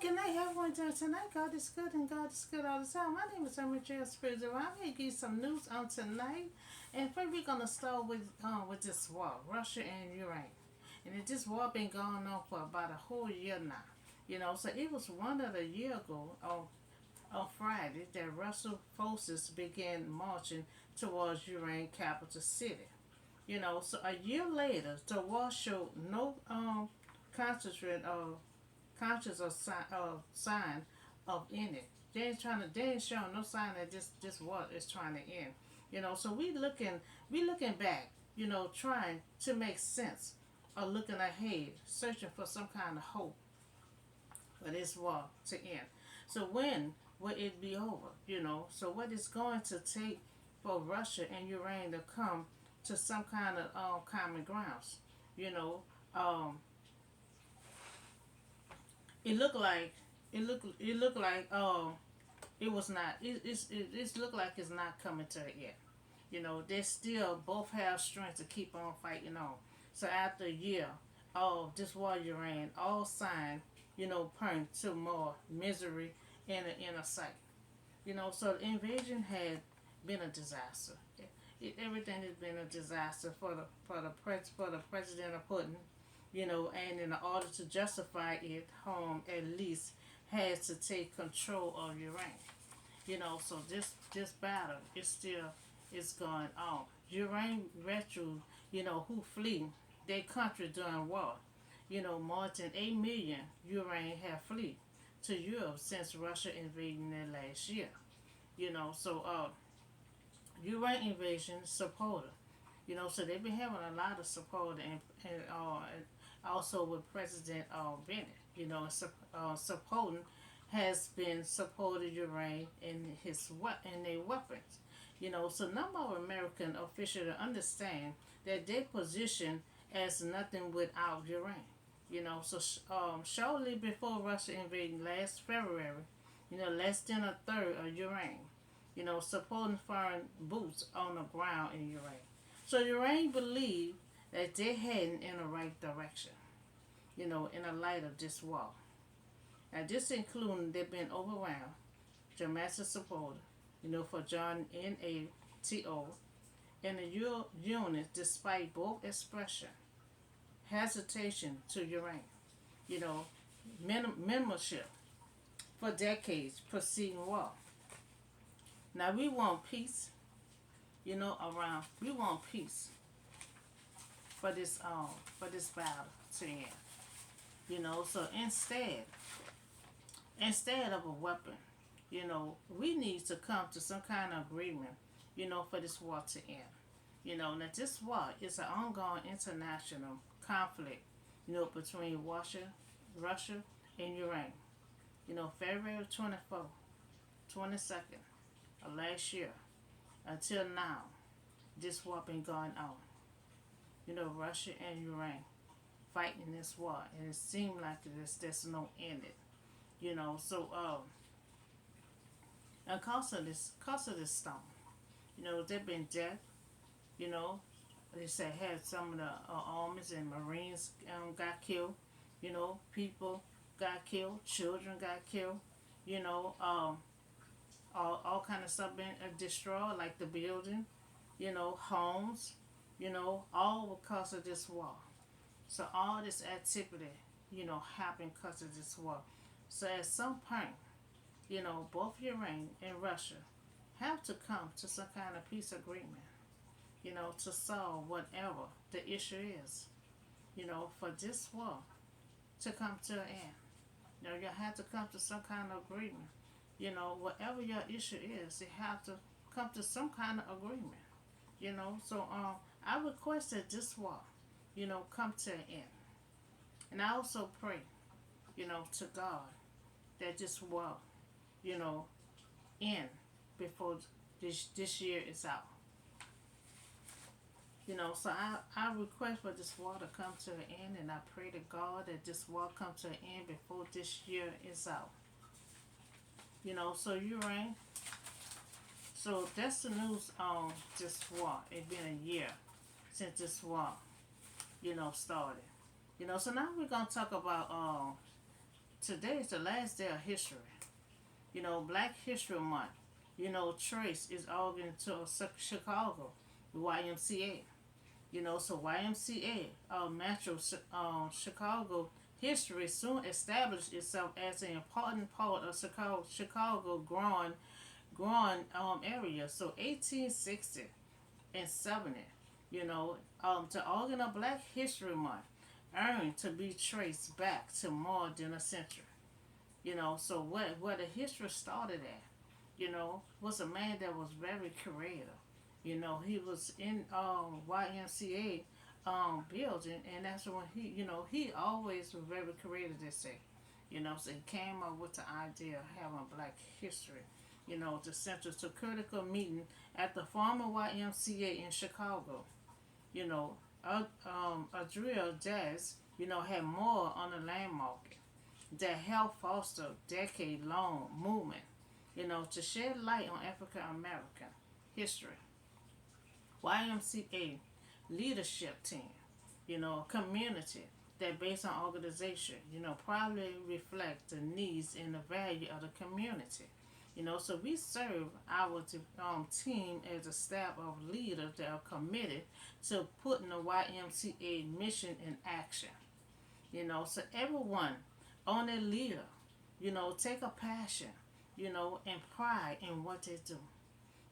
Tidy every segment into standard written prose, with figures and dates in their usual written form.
good night, everyone. Tonight, God is good and God is good all the time. My name is Michelle Spirit. I'm here to give you some news on tonight. And first, we're gonna start with this war, Russia and Ukraine. And this war been going on for about a whole year now. So it was one of the year ago on Friday that Russian forces began marching towards Ukraine capital city. So a year later, the war showed no concentrate conscious or sign of ending. They ain't showing no sign that this war is trying to end. So we looking back, trying to make sense or looking ahead, searching for some kind of hope for this war to end. So when will it be over? So what is going to take for Russia and Ukraine to come to some kind of common grounds? You know, um, it looked like it was not. It looked like it's not coming to an end. They still both have strength to keep on fighting on. So after a year of this war you ran, all signs, point to more misery in a sight. So the invasion had been a disaster. Everything has been a disaster for the president of Putin. And in order to justify it, home at least has to take control of Ukraine. So this battle is still is going on. Ukraine veterans, who flee their country during war. More than 8 million Ukraine have fled to Europe since Russia invaded them last year. So Ukraine invasion supporter. So they've been having a lot of support and also with President Bennett. Supporting has been supported Ukraine in their weapons. So number of American officials understand that their position as nothing without Ukraine. So shortly before Russia invaded last February, less than a third of Ukraine, supporting foreign boots on the ground in Ukraine. So Ukraine believed that they're heading in the right direction, in the light of this war. Now, this including they've been overwhelmed, dramatic support, for John NATO and the units, despite both expression, hesitation to Ukraine, you know, membership for decades preceding war. Now we want peace, we want peace for this battle to end. So instead of a weapon, we need to come to some kind of agreement, for this war to end. Now this war is an ongoing international conflict, between Russia and Ukraine. February 24th, 22nd of last year until now, this war been going on. Russia and Ukraine fighting this war, and it seemed like there's no ending. So and cause of this storm, there been death. You know, they said had some of the armies and Marines got killed. People got killed, children got killed. All kind of stuff been destroyed, like the building. Homes. All because of this war. So all this activity, happened because of this war. So at some point, both Ukraine and Russia have to come to some kind of peace agreement, to solve whatever the issue is, for this war to come to an end. You have to come to some kind of agreement. Whatever your issue is, you have to come to some kind of agreement. So I request that this war, come to an end. And I also pray, to God that this war, end before this year is out. So I request for this war to come to an end, and I pray to God that this war come to an end before this year is out. So you right. So that's the news on this war. It's been a year since this war, started. So now we're gonna talk about today is the last day of history. Black History Month. Trace is all into Chicago, the YMCA. So YMCA, Metro Chicago history soon established itself as an important part of Chicago growing area. So 1860 and 70, to organize Black History Month, earned to be traced back to more than a century. So where the history started at, was a man that was very creative. He was in YMCA building, and that's when he always was very creative. They say, so he came up with the idea of having Black history. The central to critical meeting at the former YMCA in Chicago. You know, Adriel Jazz, had more on the landmark that helped foster decade-long movement, to shed light on African American history. YMCA leadership team, community that based on organization, probably reflect the needs and the value of the community. So we serve our team as a staff of leaders that are committed to putting the YMCA mission in action. So everyone on their leader, take a passion, and pride in what they do,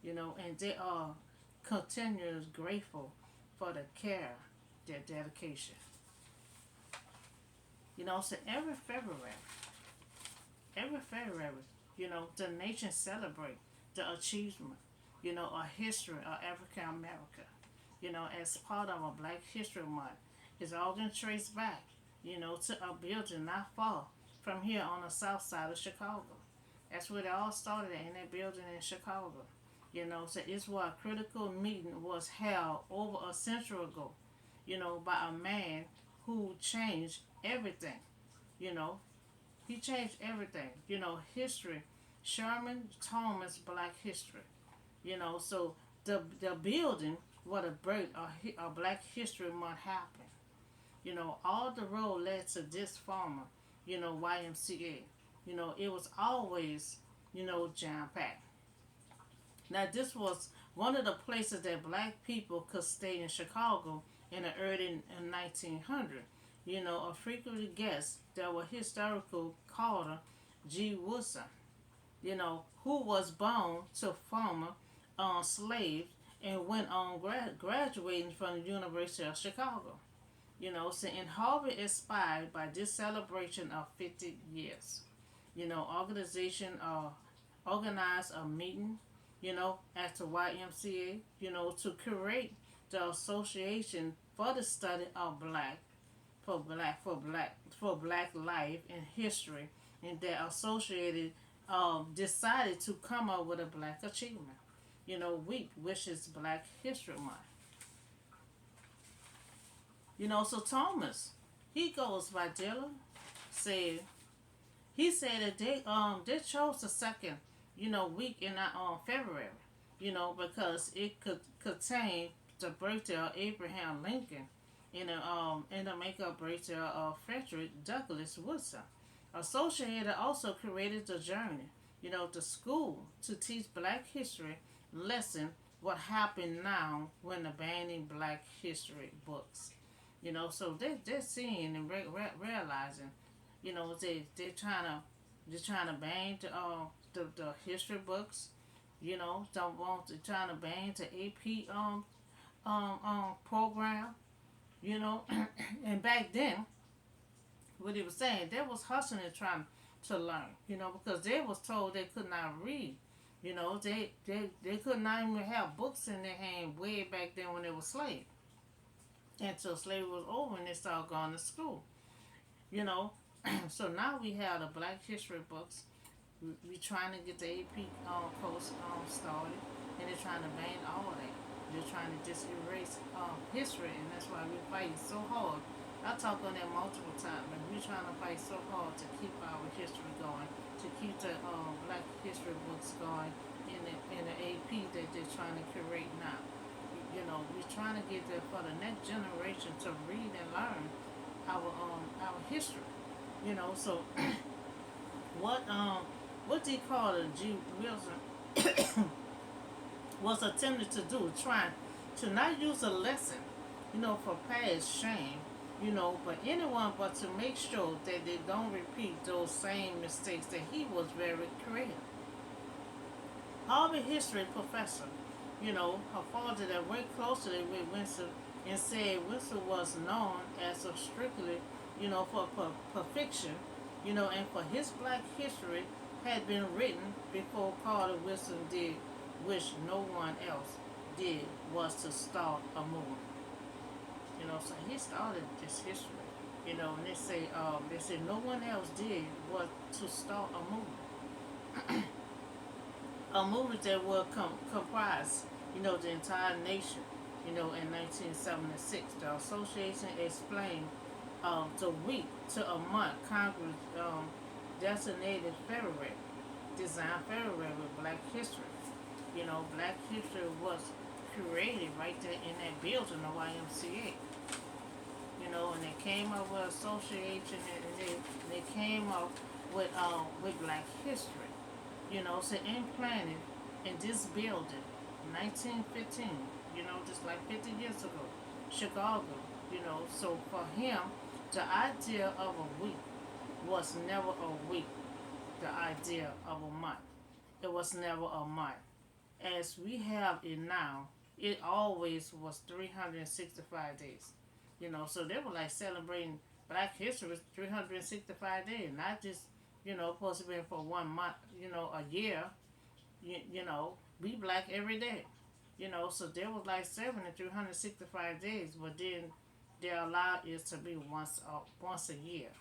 and they are continuous grateful for the care, their dedication. So every February, the nation celebrate the achievement, a history of African America, as part of a Black History Month. It's all been traced back, to a building not far from here on the south side of Chicago. That's where they all started at, in that building in Chicago. So it's where a critical meeting was held over a century ago, by a man who changed everything. You know, he changed everything. History, Sherman Thomas Black History. So the building where the birth of Black History Month happened. All the road led to this farmer, YMCA. It was always, jam packed. Now, this was one of the places that black people could stay in Chicago in the early 1900s. A frequent guest that was historical Carter G. Woodson, who was born to former slaves and went on graduating from the University of Chicago. So in Harvard inspired by this celebration of 50 years. Organization organized a meeting, at the YMCA, to create the Association for the Study of Black life and history, and their associated decided to come up with a Black Achievement, week, which is Black History Month. So Thomas, he goes by Dilla, said he said that they chose the second, week in February, because it could contain the birthday of Abraham Lincoln and the makeup birthday of Frederick Douglass Woodson. Associated also created the journey, the school to teach Black history lesson what happened now when the banning Black history books. So they're seeing and realizing, they're trying to ban the history books, don't want to trying to ban the AP program, and back then, what he was saying, they was hustling and trying to learn, because they was told they could not read, they could not even have books in their hand way back then when they were slaves. Until slavery was over and they started going to school. So now we have the Black history books. We trying to get the AP course started, and they're trying to ban all that. They're trying to just erase history, and that's why we're fighting so hard. I talked on that multiple times, but we're trying to fight so hard to keep our history going, to keep the Black history books going in the AP that they're trying to create now. We're trying to get there for the next generation to read and learn our history. So what they call it, G. Wilson was attempting to do, trying to not use a lesson, for past shame, but anyone but to make sure that they don't repeat those same mistakes that he was very creative. Harvard history professor, her father that worked closely with Winston and said Winston was known as a strictly, for perfection, and for his black history had been written before Carter Winston did, which no one else did, was to start a movement. So he started this history. And they say no one else did was to start a movement. A movement that will comprise, the entire nation, in 1976. The association explained the week to a month Congress designated February, designed February with Black History. Black History was created right there in that building, the YMCA. And they came up with association, and they came up with Black History. So implanted in this building, 1915. Just like 50 years ago, Chicago. So for him, the idea of a week was never a week. The idea of a month, it was never a month. As we have it now, it always was 365 days. So they were like celebrating Black History was 365 days, not just, supposed to be for 1 month, a year. We black every day. So there was like 365 days, but then they allowed it to be once a year.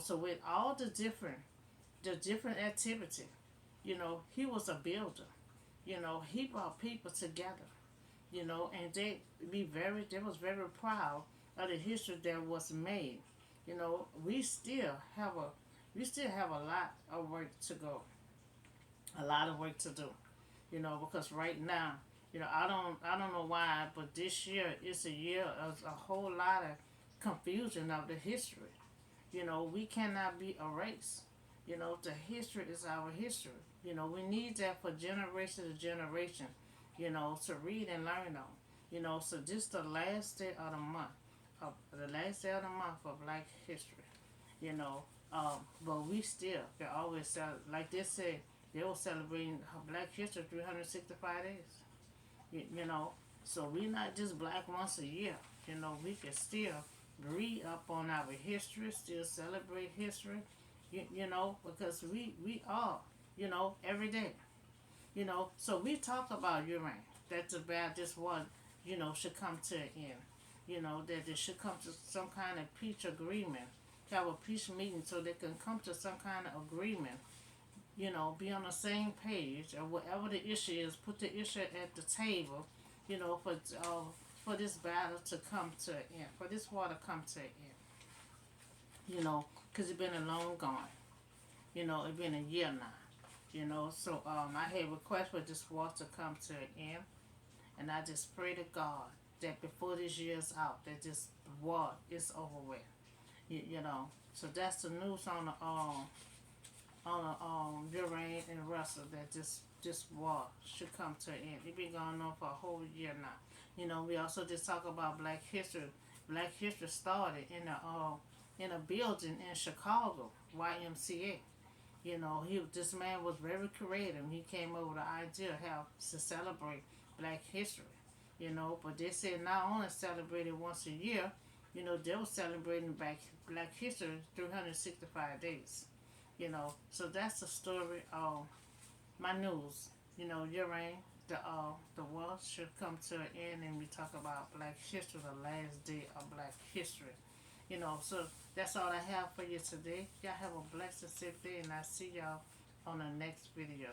So with all the different activity, he was a builder. He brought people together. And they was very proud of the history that was made. We still have a lot of work to go, a lot of work to do. Because right now, I don't know why, but this year is a year of a whole lot of confusion of the history. We cannot be erased. The history is our history. We need that for generation to generation, to read and learn on. So this the last day of the month, for Black History. You know, but we still can always like they say, they were celebrating Black History 365 days. So we not just black once a year. We can still read up on our history, still celebrate history. Because we are, every day. So we talk about urine. That's about this one, should come to an end. That they should come to some kind of peace agreement, have a peace meeting so they can come to some kind of agreement, be on the same page or whatever the issue is, put the issue at the table, for this battle to come to an end, for this war to come to an end. Because it's been a long gone. It's been a year now. So I had requests for this war to come to an end, and I just pray to God that before this year's out, that this war is over with. So that's the news on the Ukraine and Russia, that this war should come to an end. It's been going on for a whole year now. We also just talk about Black History. Black History started in a building in Chicago, YMCA. This man was very creative. He came up with the idea how to celebrate Black History. But they said not only celebrated once a year, they were celebrating Black History 365 days. So that's the story of my news. Year-end, the war should come to an end, and we talk about Black History, the last day of Black History. So that's all I have for you today. Y'all have a blessed and safe day, and I'll see y'all on the next video.